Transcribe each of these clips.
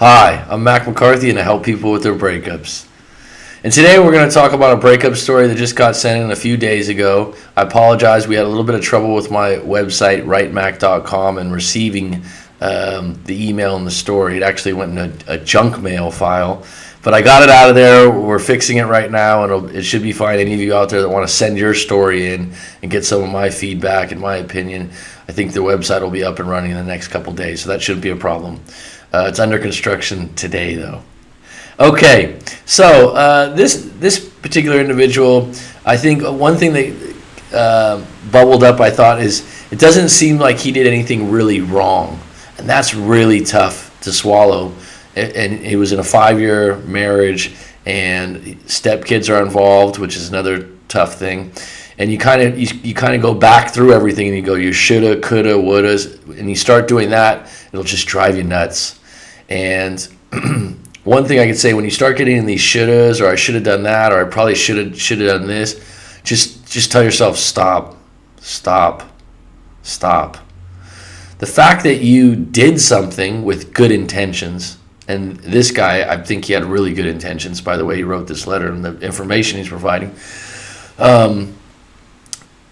Hi, I'm Mac McCarthy and I help people with their breakups. And today we're going to talk about a breakup story that just got sent in a few days ago. I apologize, we had a little bit of trouble with my website, writemac.com, and receiving the email and the story. It actually went in a junk mail file. But I got it out of there. We're fixing it right now, and it should be fine. Any of you out there that want to send your story in and get some of my feedback and my opinion, I think the website will be up and running in the next couple days, so that shouldn't be a problem. It's under construction today, though. Okay, so this particular individual, I think one thing that bubbled up, I thought, is it doesn't seem like he did anything really wrong, and that's really tough to swallow. And he was in a 5-year marriage, and stepkids are involved, which is another tough thing. And you kind of go back through everything, and you go, you shoulda, coulda, wouldas, and you start doing that, it'll just drive you nuts. And one thing I could say, when you start getting in these shouldas, or I should have done that, or I probably should have done this, just tell yourself, stop. The fact that you did something with good intentions, and this guy, I think he had really good intentions, by the way he wrote this letter and the information he's providing,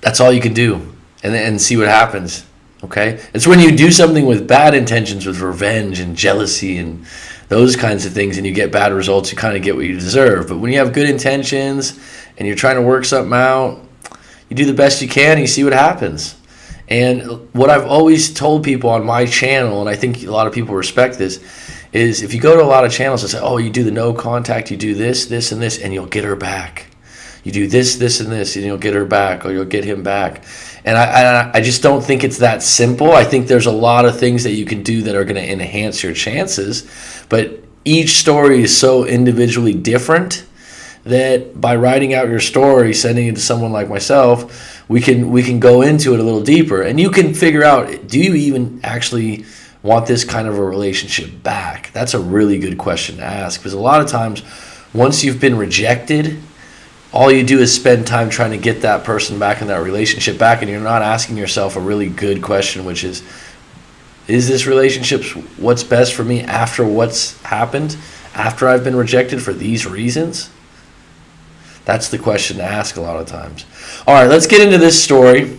that's all you can do, and see what happens. Okay, it's when you do something with bad intentions, with revenge and jealousy and those kinds of things, and you get bad results, you kind of get what you deserve. But when you have good intentions and you're trying to work something out, you do the best you can and you see what happens. And what I've always told people on my channel, and I think a lot of people respect this, is if you go to a lot of channels and say, oh, you do the no contact, you do this, this, and this, and you'll get her back. You do this, this, and this, and you'll get her back, or you'll get him back. And I just don't think it's that simple. I think there's a lot of things that you can do that are going to enhance your chances. But each story is so individually different that by writing out your story, sending it to someone like myself, we can go into it a little deeper. And you can figure out, do you even actually want this kind of a relationship back? That's a really good question to ask, because a lot of times, once you've been rejected, all you do is spend time trying to get that person back in that relationship back, and you're not asking yourself a really good question, which is this relationship what's best for me after what's happened, after I've been rejected for these reasons? That's the question to ask a lot of times. All right, let's get into this story.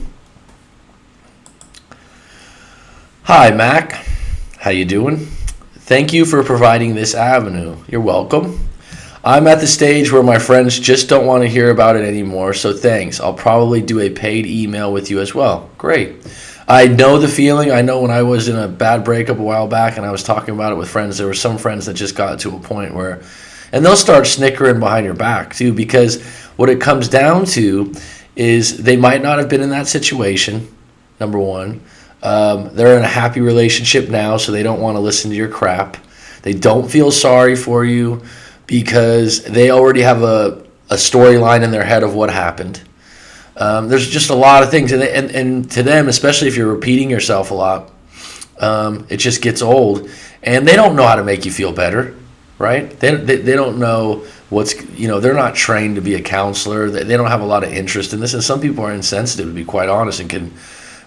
Hi, Mac. How you doing? Thank you for providing this avenue. You're welcome. I'm at the stage where my friends just don't want to hear about it anymore, so thanks. I'll probably do a paid email with you as well. Great. I know the feeling. I know when I was in a bad breakup a while back and I was talking about it with friends, there were some friends that just got to a point where, and they'll start snickering behind your back too, because what it comes down to is they might not have been in that situation, number one. They're in a happy relationship now, so they don't want to listen to your crap. They don't feel sorry for you, because they already have a storyline in their head of what happened. There's just a lot of things, and to them, especially if you're repeating yourself a lot, it just gets old, and they don't know how to make you feel better, right? They don't know they're not trained to be a counselor. They don't have a lot of interest in this, and some people are insensitive, to be quite honest, and can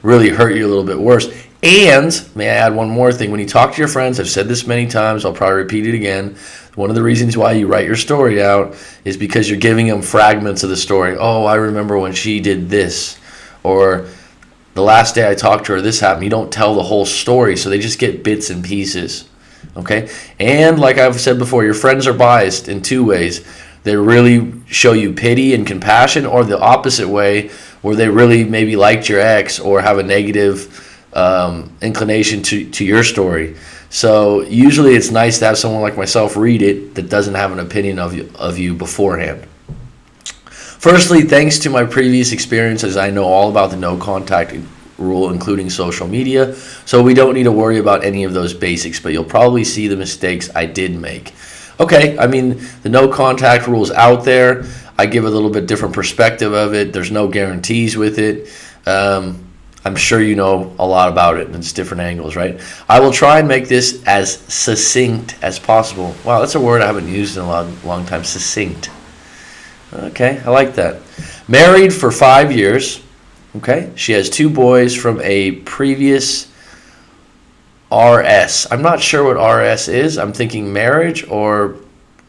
really hurt you a little bit worse. And may I add one more thing? When you talk to your friends, I've said this many times, I'll probably repeat it again, one of the reasons why you write your story out is because you're giving them fragments of the story. Oh, I remember when she did this, or the last day I talked to her, this happened. You don't tell the whole story, so they just get bits and pieces, okay? And like I've said before, your friends are biased in two ways. They really show you pity and compassion, or the opposite way, where they really maybe liked your ex or have a negative inclination to your story. So usually it's nice to have someone like myself read it that doesn't have an opinion of you beforehand. Firstly, thanks to my previous experiences, I know all about the no contact rule, including social media, so we don't need to worry about any of those basics, but you'll probably see the mistakes I did make. Okay, I mean, the no contact rule is out there. I give a little bit different perspective of it. There's no guarantees with it. I'm sure you know a lot about it, and it's different angles, right? I will try and make this as succinct as possible. Wow, that's a word I haven't used in a long time, succinct. Okay, I like that. Married for 5 years. Okay, she has 2 boys from a previous RS. I'm not sure what RS is. I'm thinking marriage or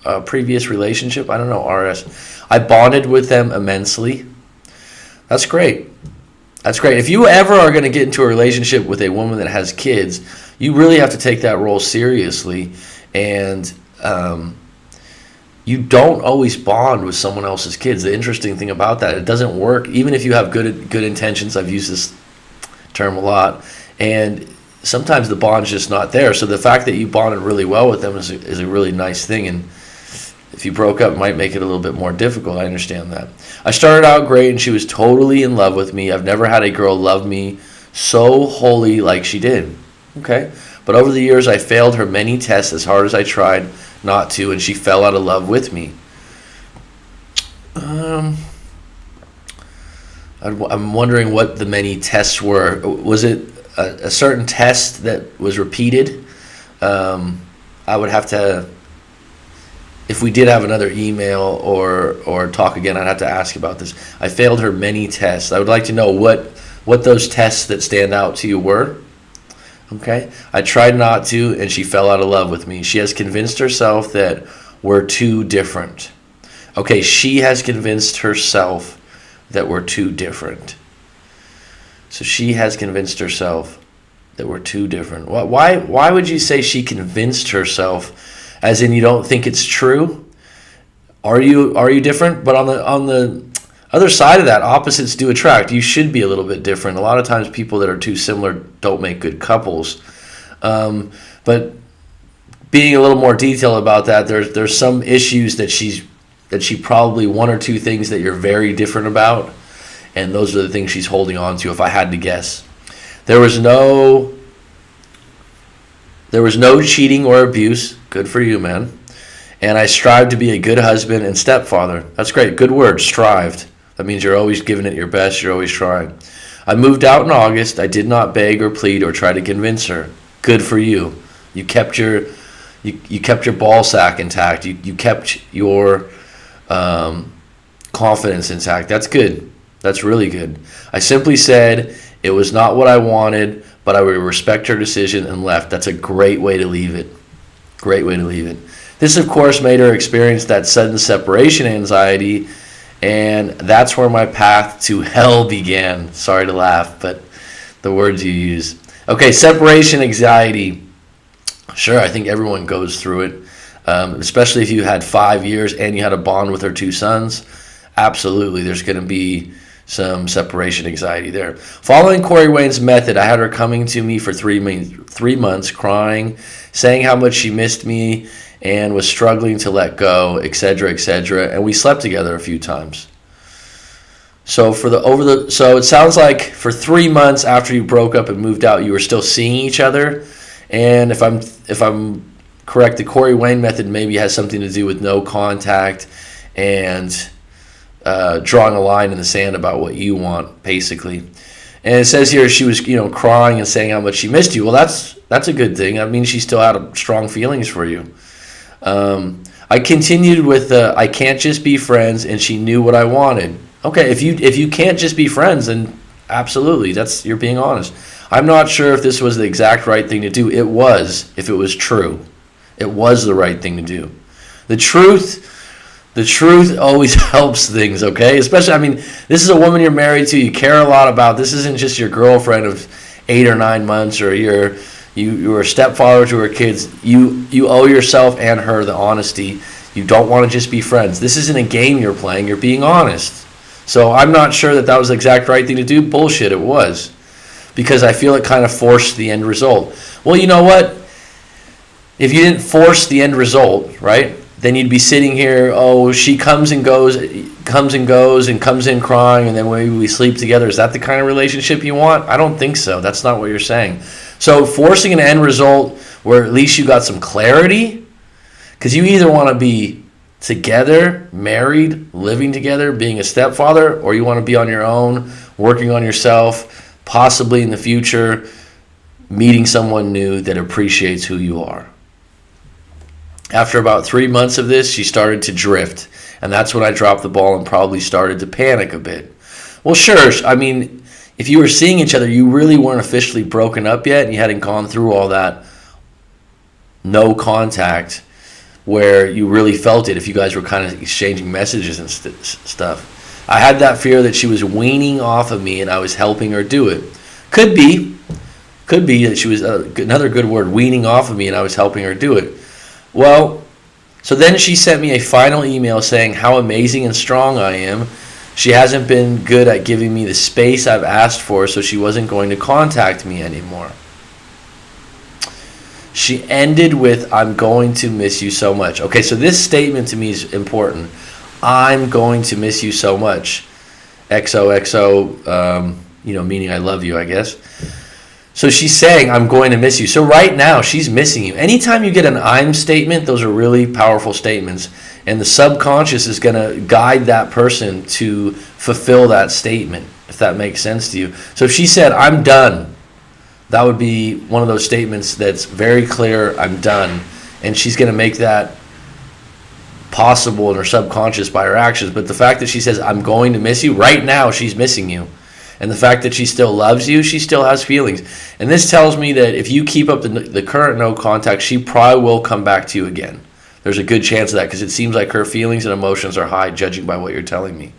a previous relationship. I don't know, RS. I bonded with them immensely. That's great. That's great. If you ever are going to get into a relationship with a woman that has kids, you really have to take that role seriously. And you don't always bond with someone else's kids. The interesting thing about that, it doesn't work. Even if you have good intentions, I've used this term a lot, and sometimes the bond's just not there. So the fact that you bonded really well with them is a really nice thing. And if you broke up, it might make it a little bit more difficult. I understand that. I started out great, and she was totally in love with me. I've never had a girl love me so wholly like she did. Okay. But over the years, I failed her many tests as hard as I tried not to, and she fell out of love with me. I'm wondering what the many tests were. Was it a certain test that was repeated? I would have to, if we did have another email or talk again, I'd have to ask about this. I failed her many tests. I would like to know what those tests that stand out to you were. Okay, I tried not to, and she fell out of love with me. She has convinced herself that we're too different. Okay, she has convinced herself that we're too different. So she has convinced herself that we're too different. Why would you say she convinced herself? As in, you don't think it's true? Are you different? But on the other side of that, opposites do attract. You should be a little bit different. A lot of times people that are too similar don't make good couples. But being a little more detailed about that, there's some issues that she probably one or two things that you're very different about, and those are the things she's holding on to, if I had to guess. There was no cheating or abuse. Good for you, man. And I strived to be a good husband and stepfather. That's great. Good word, strived. That means you're always giving it your best. You're always trying. I moved out in August. I did not beg or plead or try to convince her. Good for you. You kept your ball sack intact. You kept your confidence intact. That's good. That's really good. I simply said it was not what I wanted, but I would respect her decision and left. That's a great way to leave it. Great way to leave it. This, of course, made her experience that sudden separation anxiety, and that's where my path to hell began. Sorry to laugh, but the words you use. Okay, separation anxiety. Sure, I think everyone goes through it, especially if you had 5 years and you had a bond with her two sons. Absolutely, there's going to be some separation anxiety there. Following Corey Wayne's method, I had her coming to me for 3 months, crying, saying how much she missed me and was struggling to let go, etc., etc. And we slept together a few times. So so it sounds like for 3 months after you broke up and moved out, you were still seeing each other. And if I'm correct, the Corey Wayne method maybe has something to do with no contact and drawing a line in the sand about what you want, basically. And it says here she was, crying and saying how much she missed you. Well, that's a good thing. That means she still had strong feelings for you. I continued with I can't just be friends, and she knew what I wanted. Okay, if you can't just be friends, then absolutely, you're being honest. I'm not sure if this was the exact right thing to do. It was, if it was true. It was the right thing to do. The truth always helps things, okay? Especially, this is a woman you're married to, you care a lot about. This isn't just your girlfriend of 8 or 9 months, or you're a stepfather to her kids. You owe yourself and her the honesty. You don't want to just be friends. This isn't a game you're playing. You're being honest. So I'm not sure that was the exact right thing to do. Bullshit, it was. Because I feel it kind of forced the end result. Well, you know what? If you didn't force the end result, right, then you'd be sitting here, she comes and goes and comes in crying, and then maybe we sleep together. Is that the kind of relationship you want? I don't think so. That's not what you're saying. So forcing an end result where at least you got some clarity, because you either want to be together, married, living together, being a stepfather, or you want to be on your own, working on yourself, possibly in the future, meeting someone new that appreciates who you are. After about 3 months of this, she started to drift, and that's when I dropped the ball and probably started to panic a bit. Well, sure, if you were seeing each other, you really weren't officially broken up yet, and you hadn't gone through all that no contact where you really felt it if you guys were kind of exchanging messages and stuff. I had that fear that she was weaning off of me and I was helping her do it. Could be that she was, another good word, weaning off of me and I was helping her do it. Well, so then she sent me a final email saying how amazing and strong I am. She hasn't been good at giving me the space I've asked for, so she wasn't going to contact me anymore. She ended with, I'm going to miss you so much. Okay, so this statement to me is important. I'm going to miss you so much. XOXO, meaning I love you, I guess. So she's saying, I'm going to miss you. So right now, she's missing you. Anytime you get an I'm statement, those are really powerful statements. And the subconscious is going to guide that person to fulfill that statement, if that makes sense to you. So if she said, I'm done, that would be one of those statements that's very clear, I'm done. And she's going to make that possible in her subconscious by her actions. But the fact that she says, I'm going to miss you, right now she's missing you. And the fact that she still loves you, she still has feelings. And this tells me that if you keep up the current no contact, she probably will come back to you again. There's a good chance of that because it seems like her feelings and emotions are high, judging by what you're telling me.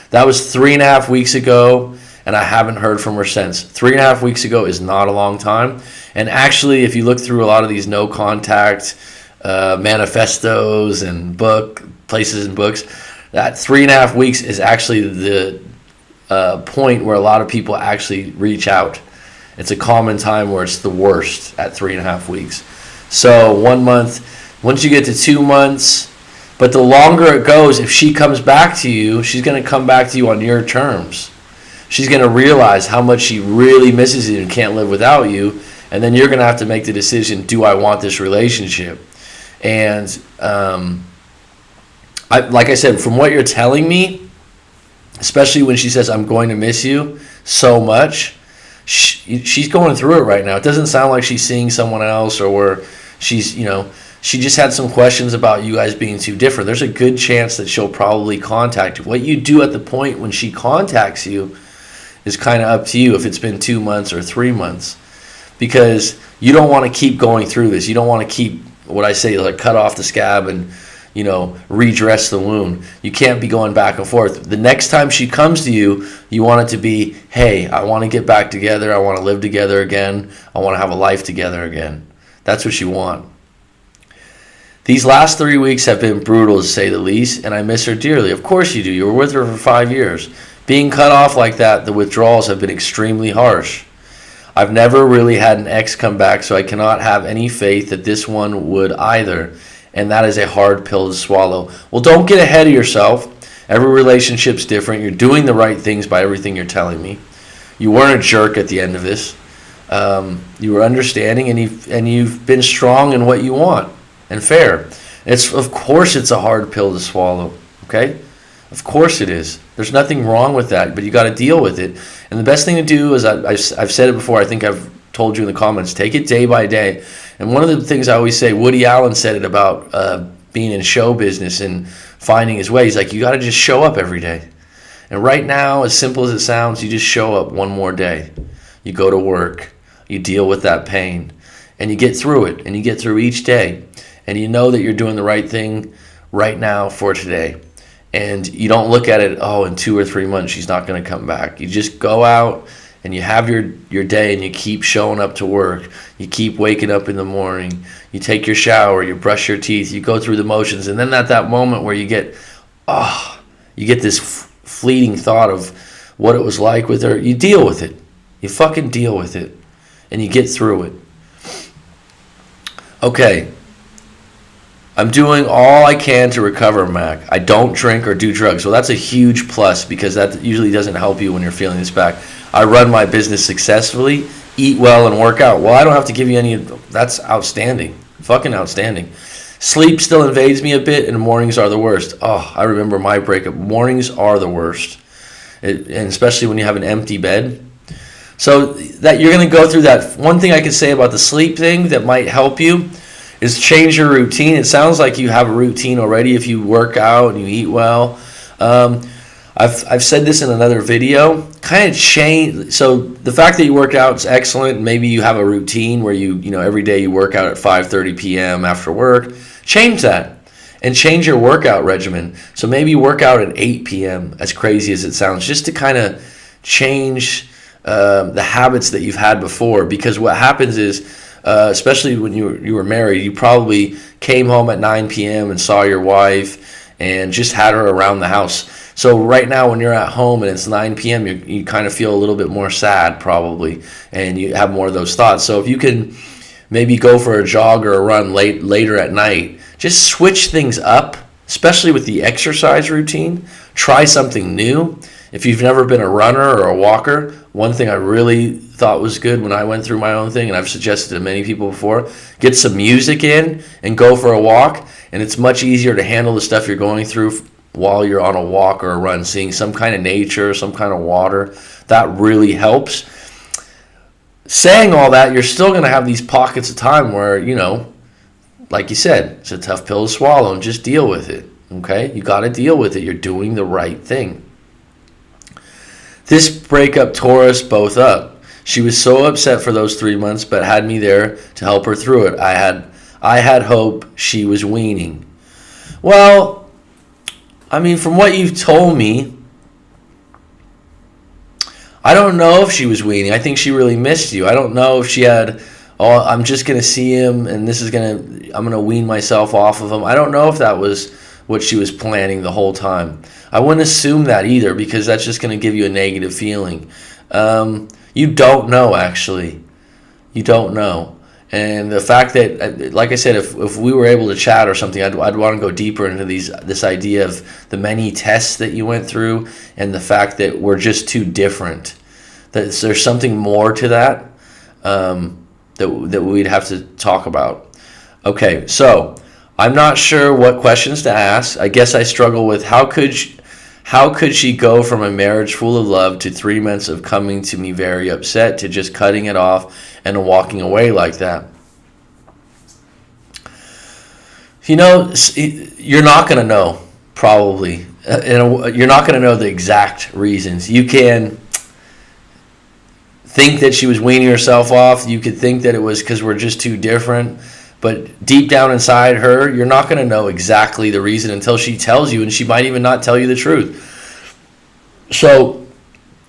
That was 3.5 weeks ago, and I haven't heard from her since. 3.5 weeks ago is not a long time. And actually, if you look through a lot of these no contact manifestos and places and books, that 3.5 weeks is actually the point where a lot of people actually reach out. It's a common time where it's the worst at 3.5 weeks. So 1 month, once you get to 2 months, but the longer it goes, if she comes back to you, she's going to come back to you on your terms. She's going to realize how much she really misses you and can't live without you, and then you're going to have to make the decision, do I want this relationship? And like I said, from what you're telling me, especially when she says, I'm going to miss you so much, she's going through it right now. It doesn't sound like she's seeing someone else or where she's, she just had some questions about you guys being too different. There's a good chance that she'll probably contact you. What you do at the point when she contacts you is kind of up to you if it's been 2 months or 3 months. Because you don't want to keep going through this. You don't want to keep, what I say, like cut off the scab and redress the wound. You can't be going back and forth. The next time she comes to you, you want it to be, hey, I want to get back together. I want to live together again. I want to have a life together again. That's what you want. These last 3 weeks have been brutal, to say the least, and I miss her dearly. Of course you do. You were with her for 5 years. Being cut off like that, the withdrawals have been extremely harsh. I've never really had an ex come back, so I cannot have any faith that this one would either. And that is a hard pill to swallow. Well, don't get ahead of yourself. Every relationship's different. You're doing the right things by everything you're telling me. You weren't a jerk at the end of this. You were understanding, and you've been strong in what you want and fair. Of course it's a hard pill to swallow, okay? Of course it is. There's nothing wrong with that, but you got to deal with it. And the best thing to do is, I've said it before, I think I've told you in the comments, take it day by day. And one of the things I always say, Woody Allen said it about being in show business and finding his way. He's like, you got to just show up every day. And right now, as simple as it sounds, you just show up one more day. You go to work, you deal with that pain, and you get through it, and you get through each day. And you know that you're doing the right thing right now for today. And you don't look at it, in 2 or 3 months, she's not going to come back. You just go out and you have your day and you keep showing up to work. You keep waking up in the morning. You take your shower, you brush your teeth, you go through the motions. And then at that moment where you get this fleeting thought of what it was like with her, you deal with it. You fucking deal with it. And you get through it. Okay. I'm doing all I can to recover, Mac. I don't drink or do drugs. Well, that's a huge plus because that usually doesn't help you when you're feeling this back. I run my business successfully, eat well, and work out. Well, I don't have to give you any. That's outstanding. Fucking outstanding. Sleep still invades me a bit, and mornings are the worst. I remember my breakup. Mornings are the worst, and especially when you have an empty bed. So that you're going to go through that. One thing I could say about the sleep thing that might help you is change your routine. It sounds like you have a routine already if you work out and you eat well. I've said this in another video. Kind of change. So the fact that you work out is excellent. Maybe you have a routine where you know every day you work out at 5:30 p.m. after work. Change that and change your workout regimen. So maybe you work out at 8 p.m. As crazy as it sounds, just to kind of change the habits that you've had before. Because what happens is, especially when you were married, you probably came home at 9 p.m. and saw your wife and just had her around the house. So right now when you're at home and it's 9 p.m., you kind of feel a little bit more sad probably, and you have more of those thoughts. So if you can maybe go for a jog or a run later at night, just switch things up, especially with the exercise routine. Try something new. If you've never been a runner or a walker, one thing I really thought was good when I went through my own thing, and I've suggested to many people before, get some music in and go for a walk, and it's much easier to handle the stuff you're going through while you're on a walk or a run. Seeing some kind of nature, some kind of water, that really helps. Saying all that, you're still going to have these pockets of time where, like you said, it's a tough pill to swallow, and just deal with it, okay? You got to deal with it. You're doing the right thing. This breakup tore us both up. She was so upset for those 3 months, but had me there to help her through it. I had hope she was weaning. Well, I mean, from what you've told me, I don't know if she was weaning. I think she really missed you. I don't know if she had, I'm just going to see him and I'm going to wean myself off of him. I don't know if that was what she was planning the whole time. I wouldn't assume that either, because that's just going to give you a negative feeling. You don't know, actually. You don't know. And the fact that, like I said, if we were able to chat or something, I'd want to go deeper into this idea of the many tests that you went through, and the fact that we're just too different. That there's something more to that that we'd have to talk about. Okay, so I'm not sure what questions to ask. I guess I struggle with how could she go from a marriage full of love to 3 months of coming to me very upset to just cutting it off and walking away like that? You're not going to know, probably. You're not going to know the exact reasons. You can think that she was weaning herself off. You could think that it was because we're just too different. But deep down inside her, you're not going to know exactly the reason until she tells you, and she might even not tell you the truth. So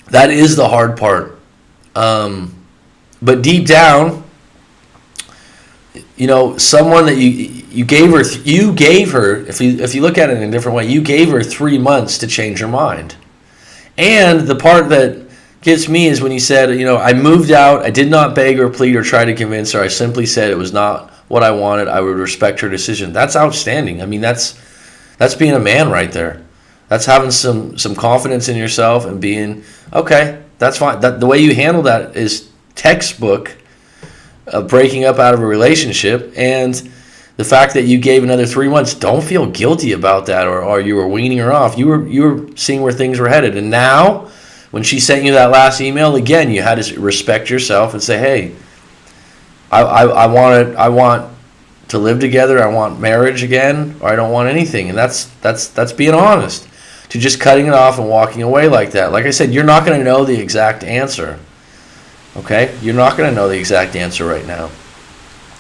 that is the hard part. But deep down, someone that you gave her, if you look at it in a different way, you gave her 3 months to change her mind. And the part that gets me is when you said, I moved out, I did not beg or plead or try to convince her. I simply said it was not what I wanted. I would respect her decision. That's outstanding. I mean, that's being a man right there. That's having some confidence in yourself and being, okay, that's fine. The way you handle that is textbook of breaking up out of a relationship. And the fact that you gave another 3 months, don't feel guilty about that, or you were weaning her off. You were seeing where things were headed. And now, when she sent you that last email, again, you had to respect yourself and say, hey, I want to live together. I want marriage again, or I don't want anything. And that's being honest. To just cutting it off and walking away like that. Like I said, you're not going to know the exact answer. Okay? You're not going to know the exact answer right now.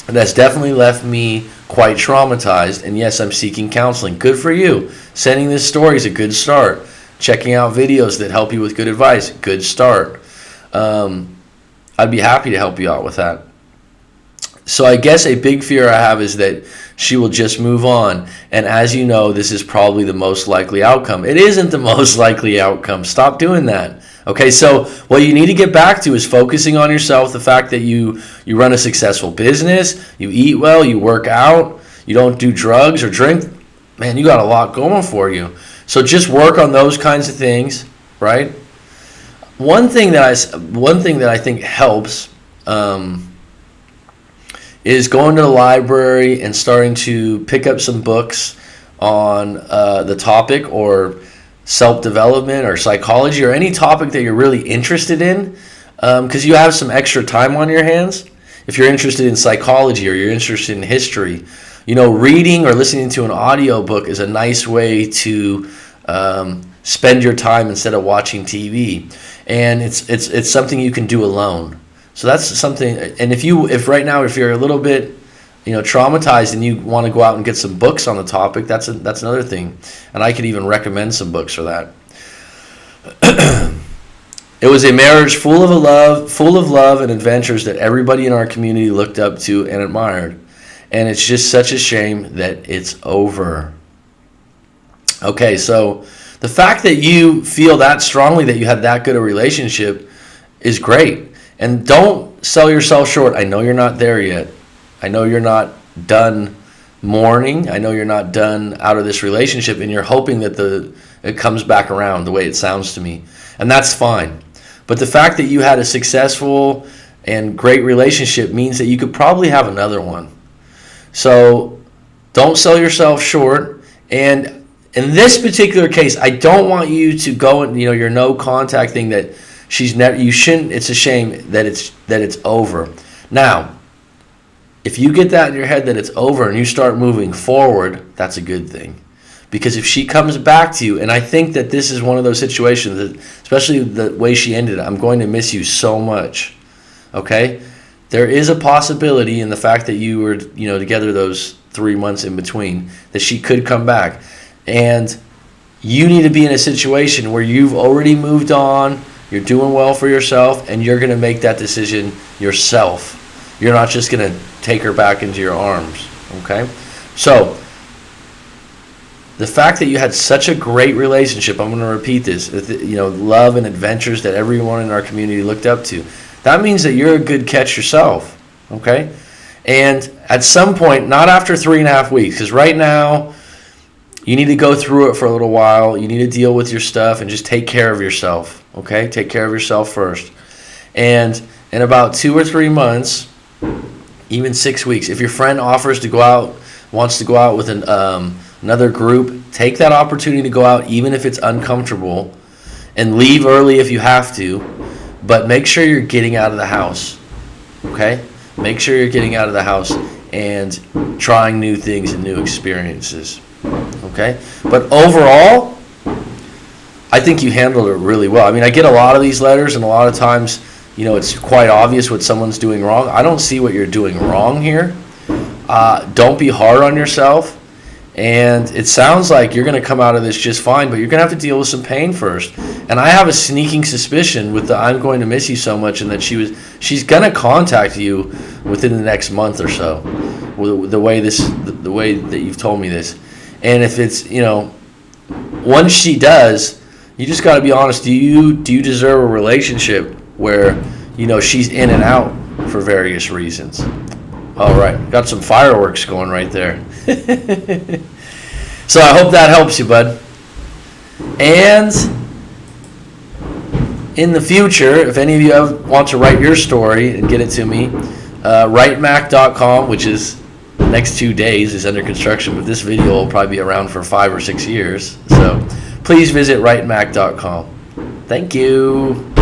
And that's definitely left me quite traumatized. And yes, I'm seeking counseling. Good for you. Sending this story is a good start. Checking out videos that help you with good advice, good start. I'd be happy to help you out with that. So I guess a big fear I have is that she will just move on. And as you know, this is probably the most likely outcome. It isn't the most likely outcome. Stop doing that. Okay, so what you need to get back to is focusing on yourself, the fact that you run a successful business, you eat well, you work out, you don't do drugs or drink. Man, you got a lot going for you. So just work on those kinds of things, right? One thing that I think helps is going to the library and starting to pick up some books on the topic, or self-development or psychology, or any topic that you're really interested in, because you have some extra time on your hands. If you're interested in psychology or you're interested in history, reading or listening to an audio book is a nice way to spend your time instead of watching TV. And it's something you can do alone. So that's something. And if right now, if you're a little bit, traumatized and you want to go out and get some books on the topic, that's another thing. And I could even recommend some books for that. It was a marriage full of love and adventures that everybody in our community looked up to and admired. And it's just such a shame that it's over. Okay, so the fact that you feel that strongly that you had that good a relationship is great. And don't sell yourself short. I know you're not there yet. I know you're not done mourning. I know you're not done out of this relationship, and you're hoping that it comes back around the way it sounds to me. And that's fine. But the fact that you had a successful and great relationship means that you could probably have another one. So don't sell yourself short. And in this particular case, I don't want you to go and, your no contact thing that you shouldn't. It's a shame that it's over. Now, if you get that in your head that it's over and you start moving forward, that's a good thing. Because if she comes back to you, and I think that this is one of those situations, that, especially the way she ended it, I'm going to miss you so much. Okay? There is a possibility in the fact that you were, together those 3 months in between, that she could come back. And you need to be in a situation where you've already moved on, you're doing well for yourself, and you're going to make that decision yourself. You're not just going to take her back into your arms. Okay? So, the fact that you had such a great relationship, I'm going to repeat this, love and adventures that everyone in our community looked up to, that means that you're a good catch yourself, okay? And at some point, not after 3.5 weeks, because right now, you need to go through it for a little while. You need to deal with your stuff and just take care of yourself, okay? Take care of yourself first. And in about 2 or 3 months, even 6 weeks, if your friend wants to go out with another group, take that opportunity to go out even if it's uncomfortable, and leave early if you have to, but make sure you're getting out of the house, okay? Make sure you're getting out of the house and trying new things and new experiences, okay? But overall, I think you handled it really well. I mean, I get a lot of these letters, and a lot of times, it's quite obvious what someone's doing wrong. I don't see what you're doing wrong here. Don't be hard on yourself. And it sounds like you're going to come out of this just fine, but you're going to have to deal with some pain first. And I have a sneaking suspicion with the I'm going to miss you so much, and that she's going to contact you within the next month or so, the way that you've told me this. And if it's, once she does, you just got to be honest. Do you deserve a relationship where, she's in and out for various reasons? All right, got some fireworks going right there. So I hope that helps you, bud. And in the future, if any of you want to write your story and get it to me, writemac.com, which is the next 2 days, is under construction, but this video will probably be around for 5 or 6 years. So please visit writemac.com. Thank you.